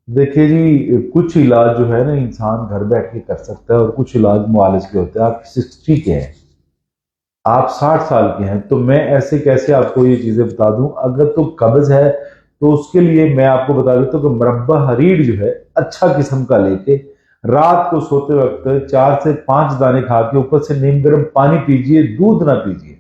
देखिए जी, कुछ इलाज जो है ना इंसान घर बैठ के कर सकता है और कुछ इलाज मुआलिज के होते हैं। आप 60 के हैं, आप 60 साल के हैं, तो मैं ऐसे कैसे आपको ये चीजें बता दूं? अगर तो कब्ज है तो उसके लिए मैं आपको बता देता हूँ कि मुरब्बा हरीर जो है अच्छा किस्म का लेके रात को सोते वक्त 4 से 5 दाने खा के ऊपर से नीम गर्म पानी पीजिए, दूध ना पीजिए,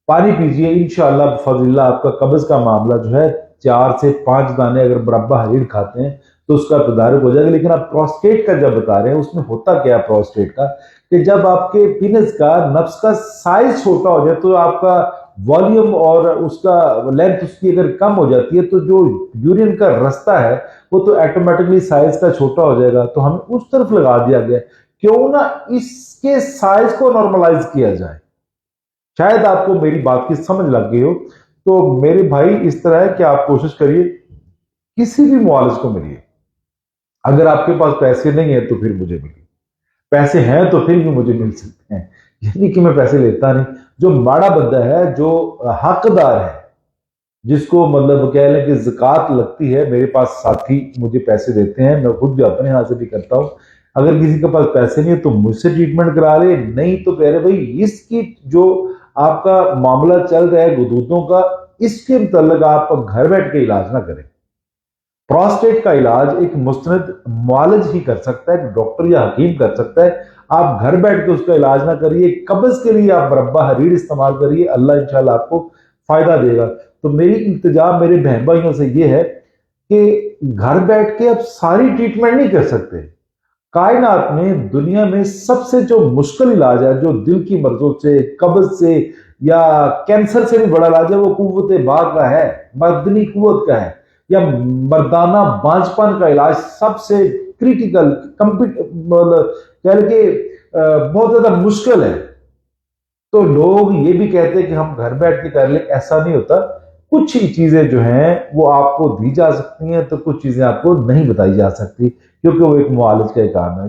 पानी पीजिए। इंशाअल्लाह फजिल्ला आपका कब्ज का मामला जो है 4 से 5 दाने अगर मुरब्बा हरीर खाते हैं तो उसका तदारुक हो जाएगा। लेकिन आप प्रोस्टेट का जब बता रहे हैं, उसमें होता क्या है प्रोस्टेट का, कि जब आपके पीनस का नफ्स का साइज छोटा हो जाए तो आपका वॉल्यूम और उसका लेंथ उसकी अगर कम हो जाती है तो जो यूरिन का रास्ता है वो तो ऑटोमेटिकली साइज का छोटा हो जाएगा। तो हमें उस तरफ लगा दिया गया, क्यों ना इसके साइज को नॉर्मलाइज किया जाए। शायद आपको मेरी बात की समझ लग गई हो। तो मेरे भाई इस तरह है कि आप कोशिश करिए, किसी भी मुआलिज को मिलिए। अगर आपके पास पैसे नहीं है तो फिर मुझे मिलिए, पैसे हैं तो फिर भी मुझे मिल सकते हैं। यानी कि मैं पैसे लेता नहीं। जो माड़ा बंदा है, जो हकदार है, जिसको मतलब कह लें कि ज़कात लगती है, मेरे पास साथी मुझे पैसे देते हैं, मैं खुद भी अपने हाथ से भी करता हूँ। अगर किसी के पास पैसे नहीं है तो मुझसे ट्रीटमेंट करा ले, नहीं तो कह रहे भाई इसकी जो आपका मामला चल रहा है गुदूदों का, इसके मतलब आप घर बैठ के इलाज ना करें। प्रोस्टेट का इलाज एक मुस्तनद मुआलिज ही कर सकता है, डॉक्टर या हकीम कर सकता है। आप घर बैठ के उसका इलाज ना करिए। कब्ज के लिए आप मुरब्बा हरीर इस्तेमाल करिए, अल्लाह इंशाल्लाह आपको फायदा देगा। तो मेरी इल्तिजा मेरे बहन भाइयों से ये है कि घर बैठ के आप सारी ट्रीटमेंट नहीं कर सकते। कायनात में, दुनिया में सबसे जो मुश्किल इलाज है, जो दिल की मर्जों से, कब्ज से या कैंसर से भी बड़ा इलाज है, वो कुव्वत बाग का है, मर्दनी कुव्वत का है, या मर्दाना बांझपन का इलाज सबसे क्रिटिकल मतलब कह के बहुत ज्यादा मुश्किल है। तो लोग ये भी कहते हैं कि हम घर बैठ के कर ले, ऐसा नहीं होता। कुछ ही चीजें जो हैं वो आपको दी जा सकती हैं, तो कुछ चीजें आपको नहीं बताई जा सकती, क्योंकि वो एक मुआलिज का काम है।